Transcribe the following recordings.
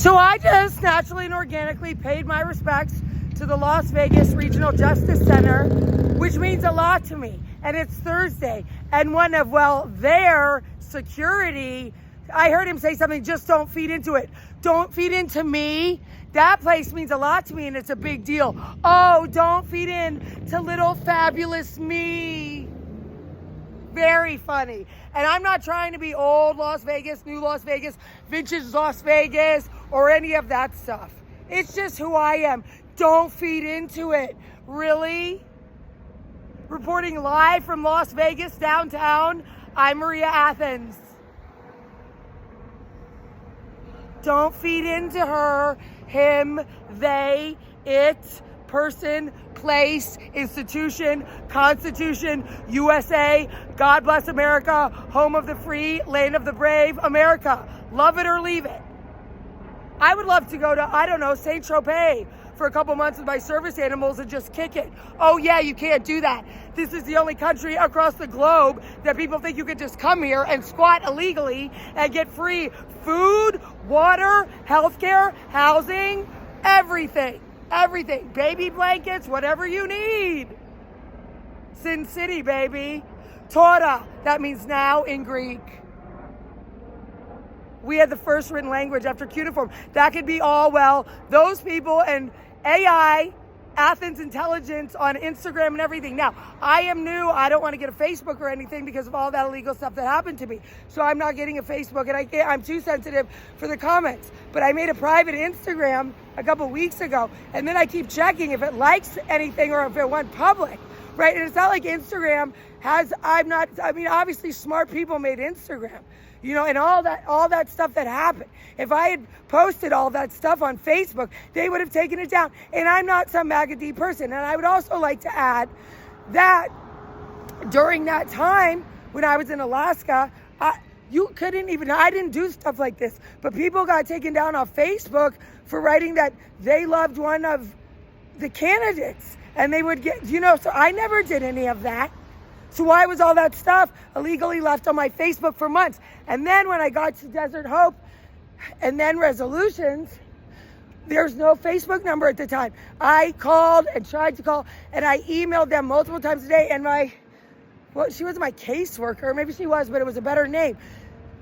So I just naturally and organically paid my respects to the Las Vegas Regional Justice Center, which means a lot to me. And it's Thursday. And one of, their security, I heard him say something, just don't feed into it. Don't feed into me. That place means a lot to me and it's a big deal. Oh, don't feed in to little fabulous me. Very funny. And I'm not trying to be old Las Vegas, new Las Vegas, vintage Las Vegas, or any of that stuff. It's just who I am. Don't feed into it. Really? Reporting live from Las Vegas downtown, I'm Maria Athens. Don't feed into her, him, they, it, person, place, institution, Constitution, USA, God bless America, home of the free, land of the brave, America. Love it or leave it. I would love to go to, Saint Tropez for a couple months with my service animals and just kick it. Oh yeah, you can't do that. This is the only country across the globe that people think you could just come here and squat illegally and get free food, water, healthcare, housing, everything. Everything. Baby blankets, whatever you need. Sin City, baby. Tora, that means now in Greek. We had the first written language after cuneiform. That could be all, those people and AI, Athens Intelligence on Instagram and everything. Now, I am new. I don't want to get a Facebook or anything because of all that illegal stuff that happened to me. So I'm not getting a Facebook and I'm too sensitive for the comments. But I made a private Instagram a couple weeks ago. And then I keep checking if it likes anything or if it went public, right? And it's not like Instagram obviously smart people made Instagram. And all that stuff that happened. If I had posted all that stuff on Facebook, they would have taken it down. And I'm not some MAGA person. And I would also like to add that during that time when I was in Alaska, I didn't do stuff like this, but people got taken down off Facebook for writing that they loved one of the candidates. And they would get, so I never did any of that. So why was all that stuff illegally left on my Facebook for months? And then when I got to Desert Hope and then Resolutions, there's no Facebook number at the time. I called and tried to call and I emailed them multiple times a day and she was my caseworker. Maybe she was, but it was a better name.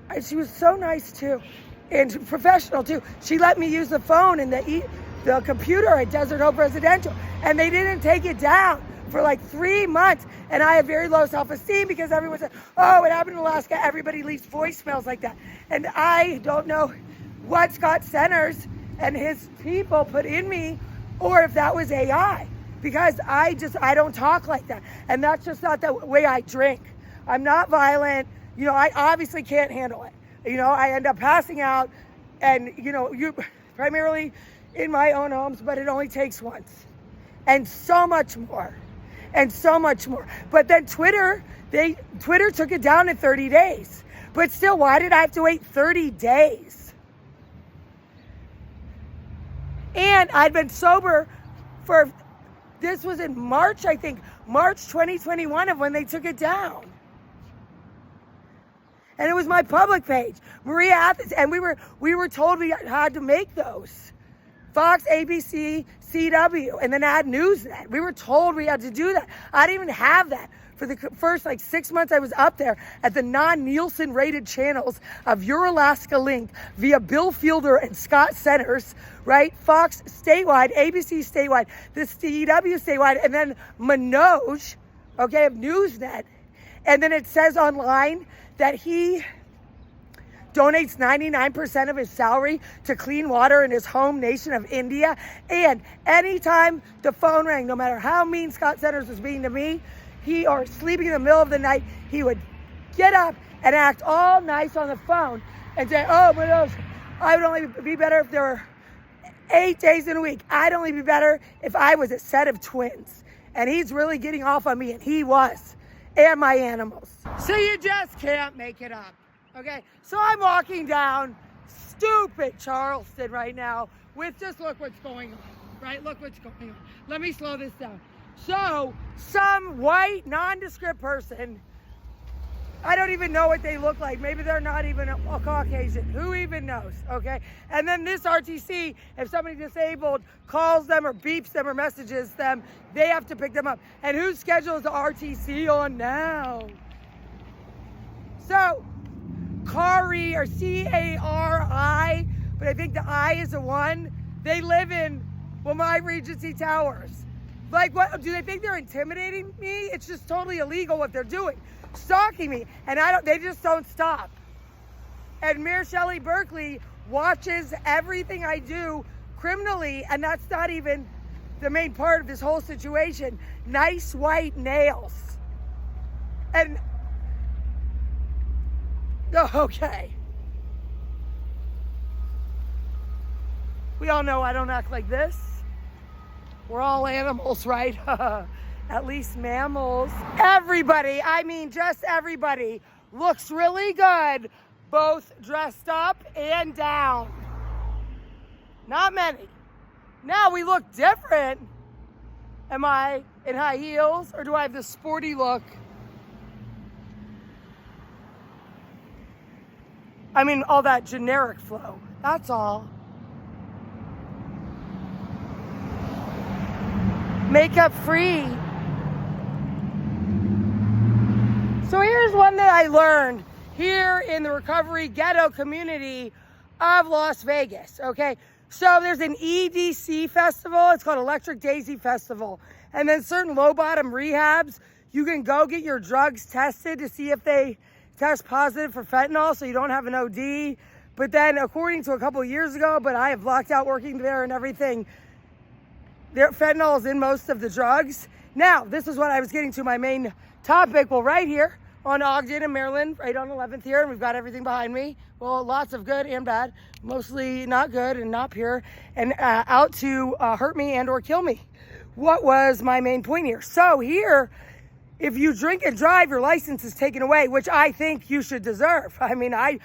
And she was so nice too and professional too. She let me use the phone and the computer at Desert Hope Residential and they didn't take it down for like 3 months. And I have very low self-esteem because everyone said, oh, it happened in Alaska. Everybody leaves voicemails like that. And I don't know what Scott Centers and his people put in me or if that was AI because I don't talk like that. And that's just not the way I drink. I'm not violent. I obviously can't handle it. I end up passing out and, you primarily in my own homes, but it only takes once. And so much more. And so much more. But then Twitter took it down in 30 days. But still, why did I have to wait 30 days? And I'd been sober this was in March, I think, March 2021 of when they took it down. And it was my public page, Maria Athens, and we were told we had to make those. Fox, ABC, CW, and then add Newsnet. We were told we had to do that. I didn't even have that for the first 6 months I was up there at the non-Nielsen rated channels of Your Alaska Link via Bill Fielder and Scott Centers, right? Fox statewide, ABC statewide, the CW statewide, and then Manoj, of Newsnet. And then it says online that he donates 99% of his salary to clean water in his home nation of India. And anytime the phone rang, no matter how mean Scott Centers was being to me, or sleeping in the middle of the night, he would get up and act all nice on the phone and say, oh, but I would only be better if there were 8 days in a week. I'd only be better if I was a set of twins. And he's really getting off on me, and he was, and my animals. So you just can't make it up. Okay, so I'm walking down stupid Charleston right now with just look what's going on, right? Look what's going on. Let me slow this down. So some white nondescript person I don't even know what they look like. Maybe they're not even a Caucasian. Who even knows, okay? And then this RTC, if somebody disabled calls them or beeps them or messages them, they have to pick them up. And whose schedule is the RTC on now? So, Cari, or C-A-R-I, but I think the I is a 1. They live in, well, my Regency Towers. Like, what, do they think they're intimidating me? It's just totally illegal what they're doing. Stalking me, and they just don't stop. And Mayor Shelley Berkeley watches everything I do criminally, and that's not even the main part of this whole situation. Nice white nails. And, okay. We all know I don't act like this. We're all animals, right? At least mammals. Everybody, I mean just everybody, looks really good, both dressed up and down. Not many. Now we look different. Am I in high heels, or do I have this sporty look? I mean, all that generic flow, that's all. Makeup free. So here's one that I learned here in the recovery ghetto community of Las Vegas, okay? So there's an EDC festival. It's called Electric Daisy Festival. And then certain low-bottom rehabs, you can go get your drugs tested to see if they test positive for fentanyl so you don't have an OD. But then according to a couple of years ago, but I have blocked out working there and everything, fentanyl is in most of the drugs. Now, this is what I was getting to, my main topic. Well, right here on Ogden in Maryland, right on 11th here, and we've got everything behind me. Well, lots of good and bad, mostly not good and not pure, and out to hurt me and or kill me. What was my main point here? So here, if you drink and drive, your license is taken away, which I think you should deserve. I mean, I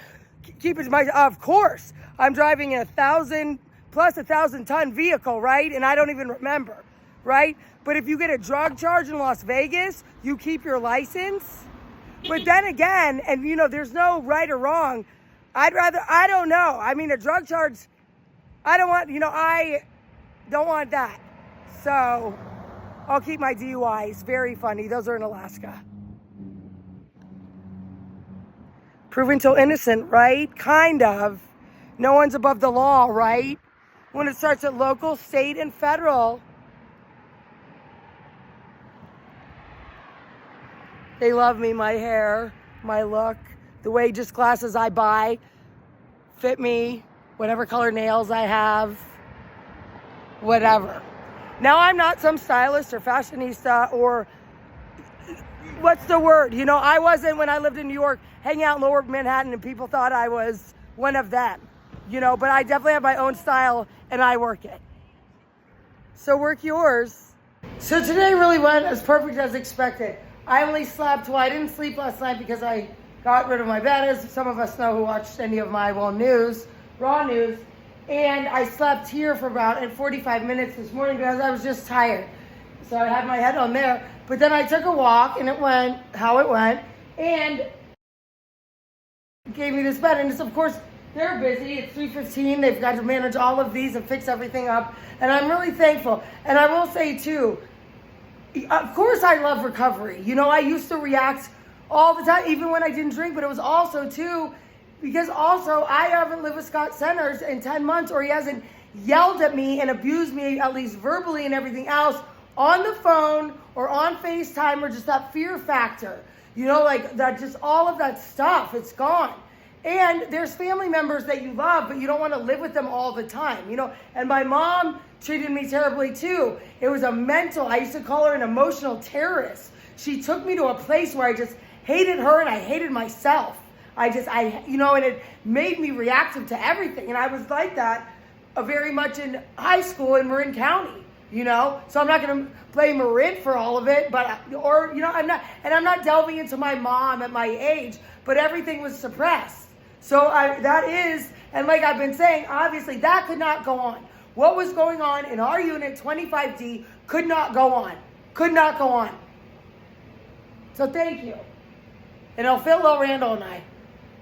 keep it to my, of course, I'm driving a 1,000-ton vehicle, right? And I don't even remember, right? But if you get a drug charge in Las Vegas, you keep your license. But then again, and you know, there's no right or wrong. I don't know. I mean, a drug charge, I don't want that. So I'll keep my DUIs. Very funny. Those are in Alaska. Proven till innocent, right? Kind of. No one's above the law, right? When it starts at local, state, and federal, they love me, my hair, my look, the way just glasses I buy fit me, whatever color nails I have, whatever. Now, I'm not some stylist or fashionista or what's the word? You know, I wasn't, when I lived in New York, hanging out in Lower Manhattan and people thought I was one of them, you know, but I definitely have my own style and I work it. So work yours. So today really went as perfect as expected. I only slept, well, I didn't sleep last night because I got rid of my bed, as some of us know who watched any of my, well, news, raw news. And I slept here for about 45 minutes this morning because I was just tired. So I had my head on there. But then I took a walk and it went how it went. And gave me this bed. And it's, of course, they're busy. It's 3:15. They've got to manage all of these and fix everything up. And I'm really thankful. And I will say, too, of course I love recovery. You know, I used to react all the time, even when I didn't drink. But it was also, too, because also I haven't lived with Scott Centers in 10 months, or he hasn't yelled at me and abused me, at least verbally and everything else, on the phone or on FaceTime, or just that fear factor. You know, like that, just all of that stuff, it's gone. And there's family members that you love, but you don't want to live with them all the time, you know. And my mom treated me terribly too. It was a mental, I used to call her an emotional terrorist. She took me to a place where I just hated her and I hated myself. You know, and it made me reactive to everything. And I was like that very much in high school in Marin County, you know. So I'm not going to blame Marin for all of it, but, or, you know, I'm not delving into my mom at my age, but everything was suppressed. So that is, and like I've been saying, obviously that could not go on. What was going on in our unit 25D could not go on. Could not go on. So thank you. and it'll fit Lil Randall and I.